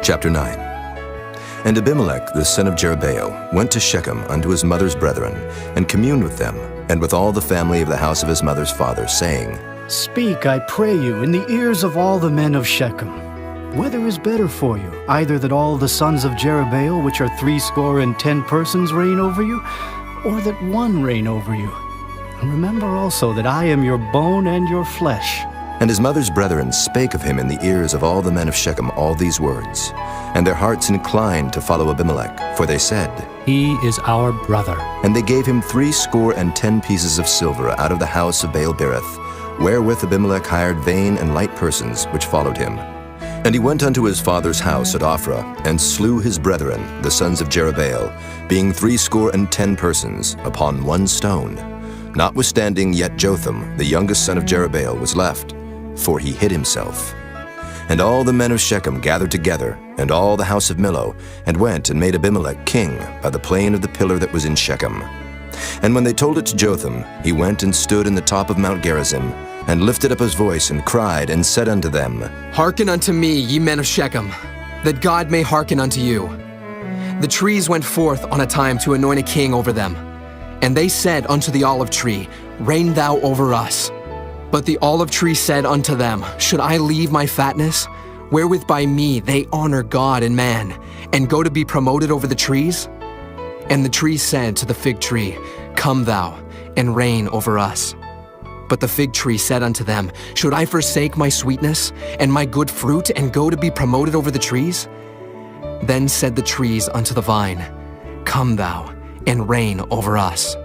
Chapter 9. And Abimelech the son of Jerubbaal went to Shechem unto his mother's brethren, and communed with them, and with all the family of the house of his mother's father, saying, Speak, I pray you, in the ears of all the men of Shechem. Whether is better for you, either that all the sons of Jerubbaal, which are 70 persons, reign over you, or that one reign over you? And remember also that I am your bone and your flesh. And his mother's brethren spake of him in the ears of all the men of Shechem all these words. And their hearts inclined to follow Abimelech, for they said, He is our brother. And they gave him 70 pieces of silver out of the house of Baal-berith, wherewith Abimelech hired vain and light persons which followed him. And he went unto his father's house at Ophrah, and slew his brethren, the sons of Jerubbaal, being 70 persons, upon one stone. Notwithstanding yet Jotham, the youngest son of Jerubbaal, was left, for he hid himself. And all the men of Shechem gathered together, and all the house of Millo, and went and made Abimelech king by the plain of the pillar that was in Shechem. And when they told it to Jotham, he went and stood in the top of Mount Gerizim, and lifted up his voice, and cried, and said unto them, Hearken unto me, ye men of Shechem, that God may hearken unto you. The trees went forth on a time to anoint a king over them. And they said unto the olive tree, Reign thou over us. But the olive tree said unto them, Should I leave my fatness, wherewith by me they honor God and man, and go to be promoted over the trees? And the tree said to the fig tree, Come thou, and reign over us. But the fig tree said unto them, Should I forsake my sweetness, and my good fruit, and go to be promoted over the trees? Then said the trees unto the vine, Come thou, and reign over us.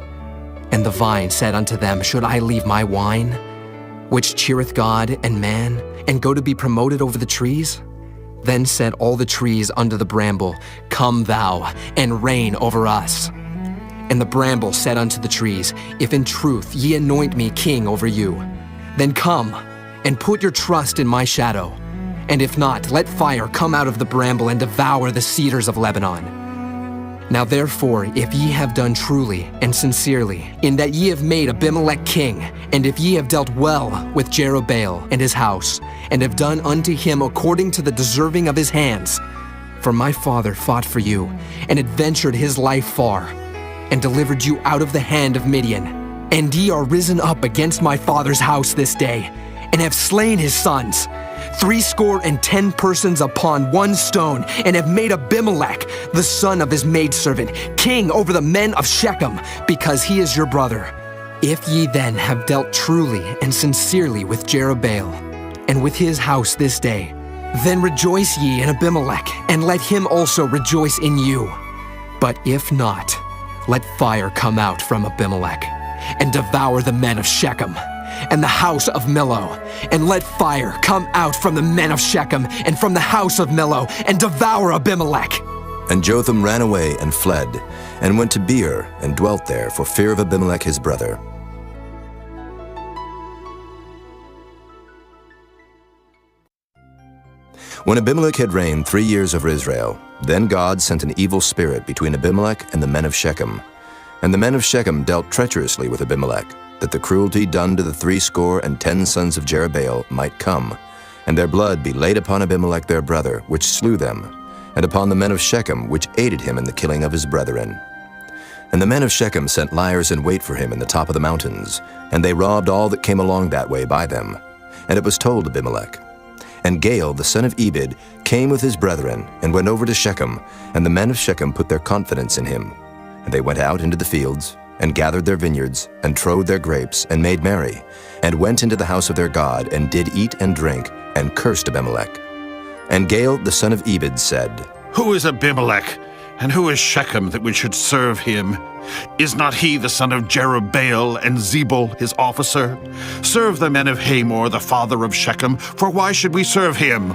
And the vine said unto them, Should I leave my wine, which cheereth God and man, and go to be promoted over the trees? Then said all the trees unto the bramble, Come thou, and reign over us. And the bramble said unto the trees, If in truth ye anoint me king over you, then come, and put your trust in my shadow. And if not, let fire come out of the bramble, and devour the cedars of Lebanon. Now therefore, if ye have done truly and sincerely, in that ye have made Abimelech king, and if ye have dealt well with Jerubbaal and his house, and have done unto him according to the deserving of his hands, for my father fought for you, and adventured his life far, and delivered you out of the hand of Midian, and ye are risen up against my father's house this day, and have slain his sons, 70 persons upon one stone, and have made Abimelech, the son of his maidservant, king over the men of Shechem, because he is your brother. If ye then have dealt truly and sincerely with Jerubbaal, and with his house this day, then rejoice ye in Abimelech, and let him also rejoice in you. But if not, let fire come out from Abimelech, and devour the men of Shechem, and the house of Millo, and let fire come out from the men of Shechem, and from the house of Millo, and devour Abimelech. And Jotham ran away and fled, and went to Beer, and dwelt there for fear of Abimelech his brother. When Abimelech had reigned 3 years over Israel, then God sent an evil spirit between Abimelech and the men of Shechem. And the men of Shechem dealt treacherously with Abimelech, that the cruelty done to the 70 sons of Jerubbaal might come, and their blood be laid upon Abimelech their brother, which slew them, and upon the men of Shechem, which aided him in the killing of his brethren. And the men of Shechem sent liers in wait for him in the top of the mountains, and they robbed all that came along that way by them. And it was told Abimelech. And Gaal the son of Ebed came with his brethren, and went over to Shechem, and the men of Shechem put their confidence in him. And they went out into the fields, and gathered their vineyards, and trode their grapes, and made merry, and went into the house of their God, and did eat and drink, and cursed Abimelech. And Gaal the son of Ebed said, Who is Abimelech, and who is Shechem that we should serve him? Is not he the son of Jerubbaal, and Zebul his officer? Serve the men of Hamor, the father of Shechem, for why should we serve him?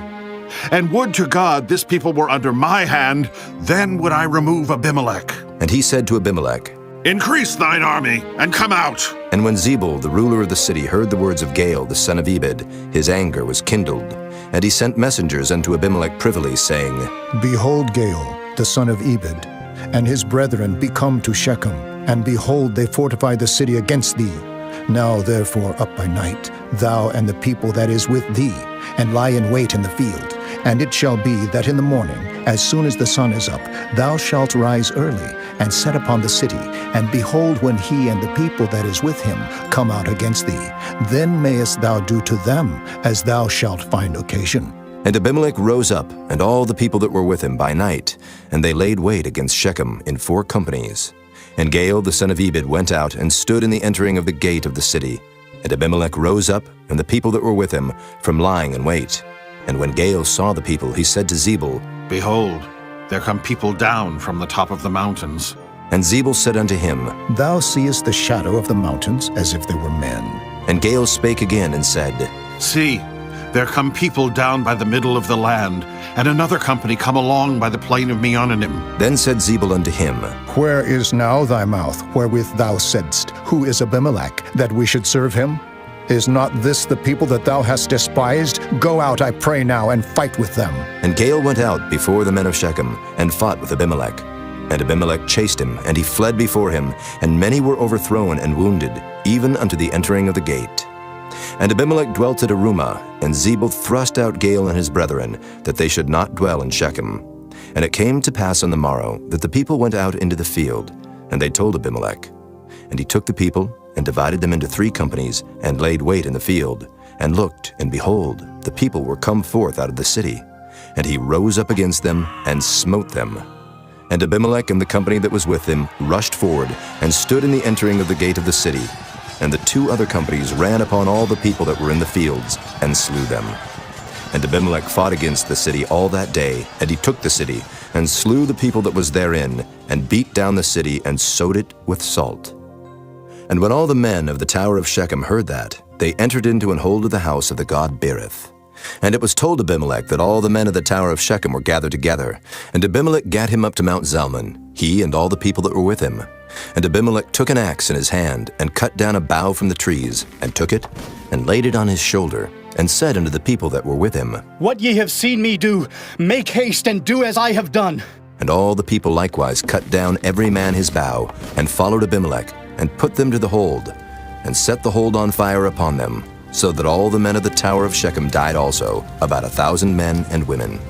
And would to God this people were under my hand, then would I remove Abimelech. And he said to Abimelech, Increase thine army, and come out. And when Zebul, the ruler of the city, heard the words of Gaal the son of Ebed, his anger was kindled. And he sent messengers unto Abimelech privily, saying, Behold, Gaal the son of Ebed, and his brethren be come to Shechem, and behold, they fortify the city against thee. Now therefore up by night, thou and the people that is with thee, and lie in wait in the field, And it shall be that in the morning, as soon as the sun is up, thou shalt rise early, and set upon the city. And behold, when he and the people that is with him come out against thee, then mayest thou do to them as thou shalt find occasion. And Abimelech rose up, and all the people that were with him by night, and they laid wait against Shechem in 4 companies. And Gaal the son of Ebed went out and stood in the entering of the gate of the city. And Abimelech rose up, and the people that were with him, from lying in wait. And when Gaal saw the people, he said to Zebul, Behold, there come people down from the top of the mountains. And Zebul said unto him, Thou seest the shadow of the mountains as if they were men. And Gaal spake again and said, See, there come people down by the middle of the land, and another company come along by the plain of Meonanim. Then said Zebul unto him, Where is now thy mouth, wherewith thou saidst, Who is Abimelech, that we should serve him? Is not this the people that thou hast despised? Go out, I pray now, and fight with them. And Gaal went out before the men of Shechem, and fought with Abimelech. And Abimelech chased him, and he fled before him, and many were overthrown and wounded, even unto the entering of the gate. And Abimelech dwelt at Arumah, and Zebul thrust out Gaal and his brethren, that they should not dwell in Shechem. And it came to pass on the morrow, that the people went out into the field, and they told Abimelech. And he took the people, and divided them into 3 companies, and laid wait in the field, and looked, and behold, the people were come forth out of the city. And he rose up against them, and smote them. And Abimelech and the company that was with him rushed forward, and stood in the entering of the gate of the city. And the 2 other companies ran upon all the people that were in the fields, and slew them. And Abimelech fought against the city all that day, and he took the city, and slew the people that was therein, and beat down the city, and sowed it with salt. And when all the men of the tower of Shechem heard that, they entered into and hold of the house of the god Berith. And it was told Abimelech that all the men of the tower of Shechem were gathered together. And Abimelech gat him up to Mount Zalmon, he and all the people that were with him. And Abimelech took an axe in his hand, and cut down a bough from the trees, and took it, and laid it on his shoulder, and said unto the people that were with him, What ye have seen me do, make haste and do as I have done. And all the people likewise cut down every man his bough, and followed Abimelech, and put them to the hold, and set the hold on fire upon them, so that all the men of the tower of Shechem died also, about 1,000 men and women.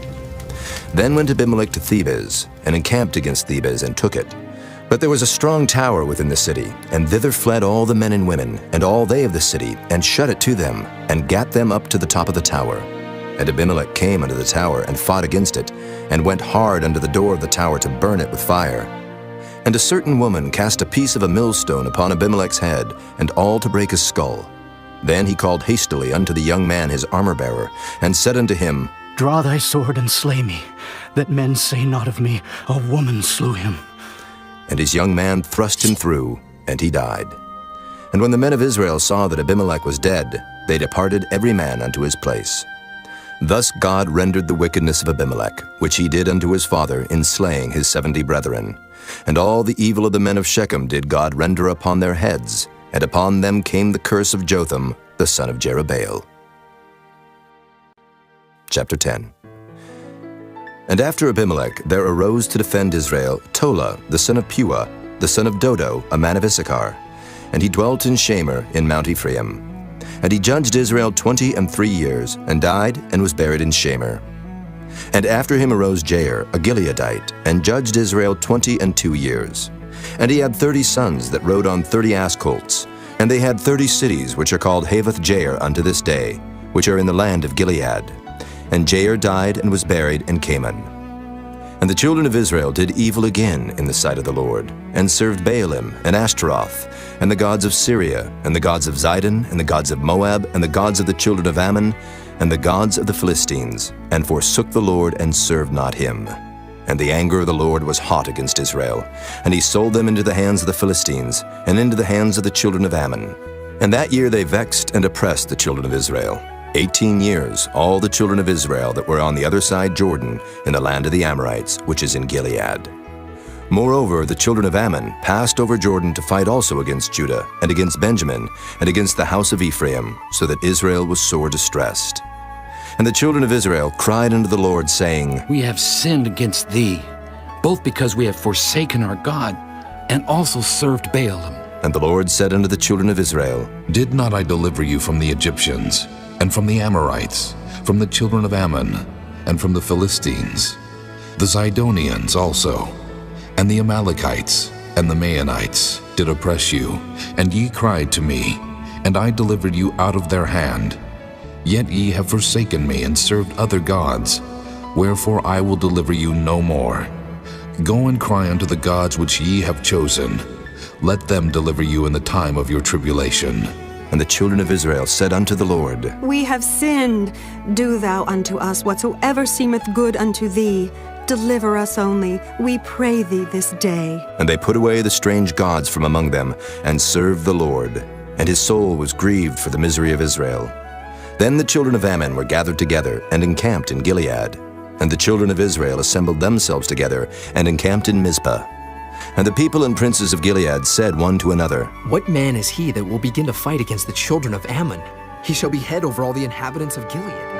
Then went Abimelech to Thebez, and encamped against Thebez, and took it. But there was a strong tower within the city, and thither fled all the men and women, and all they of the city, and shut it to them, and gat them up to the top of the tower. And Abimelech came unto the tower, and fought against it, and went hard unto the door of the tower to burn it with fire. And a certain woman cast a piece of a millstone upon Abimelech's head, and all to break his skull. Then he called hastily unto the young man his armor-bearer, and said unto him, Draw thy sword and slay me, that men say not of me, A woman slew him. And his young man thrust him through, and he died. And when the men of Israel saw that Abimelech was dead, they departed every man unto his place. Thus God rendered the wickedness of Abimelech, which he did unto his father in slaying his 70 brethren. And all the evil of the men of Shechem did God render upon their heads, and upon them came the curse of Jotham, the son of Jerubbaal. Chapter 10. And after Abimelech there arose to defend Israel Tola, the son of Puah, the son of Dodo, a man of Issachar. And he dwelt in Shamer in Mount Ephraim. And he judged Israel 23 years, and died, and was buried in Shamer. And after him arose Jair, a Gileadite, and judged Israel 22 years. And he had 30 sons that rode on 30 ass colts. And they had 30 cities, which are called Havoth Jair unto this day, which are in the land of Gilead. And Jair died and was buried in Canaan. And the children of Israel did evil again in the sight of the Lord, and served Baalim and Ashtaroth, and the gods of Syria, and the gods of Zidon, and the gods of Moab, and the gods of the children of Ammon, and the gods of the Philistines, and forsook the Lord, and served not him. And the anger of the Lord was hot against Israel, and he sold them into the hands of the Philistines, and into the hands of the children of Ammon. And that year they vexed and oppressed the children of Israel. 18 years, all the children of Israel that were on the other side Jordan, in the land of the Amorites, which is in Gilead. Moreover, the children of Ammon passed over Jordan to fight also against Judah, and against Benjamin, and against the house of Ephraim, so that Israel was sore distressed. And the children of Israel cried unto the Lord, saying, We have sinned against thee, both because we have forsaken our God, and also served Baalim. And the Lord said unto the children of Israel, Did not I deliver you from the Egyptians, and from the Amorites, from the children of Ammon, and from the Philistines, the Zidonians also, and the Amalekites, and the Maonites did oppress you, and ye cried to me, and I delivered you out of their hand. Yet ye have forsaken me, and served other gods, wherefore I will deliver you no more. Go and cry unto the gods which ye have chosen. Let them deliver you in the time of your tribulation. And the children of Israel said unto the Lord, We have sinned. Do thou unto us whatsoever seemeth good unto thee. Deliver us only, we pray thee this day. And they put away the strange gods from among them, and served the Lord. And his soul was grieved for the misery of Israel. Then the children of Ammon were gathered together, and encamped in Gilead. And the children of Israel assembled themselves together, and encamped in Mizpah. And the people and princes of Gilead said one to another, What man is he that will begin to fight against the children of Ammon? He shall be head over all the inhabitants of Gilead.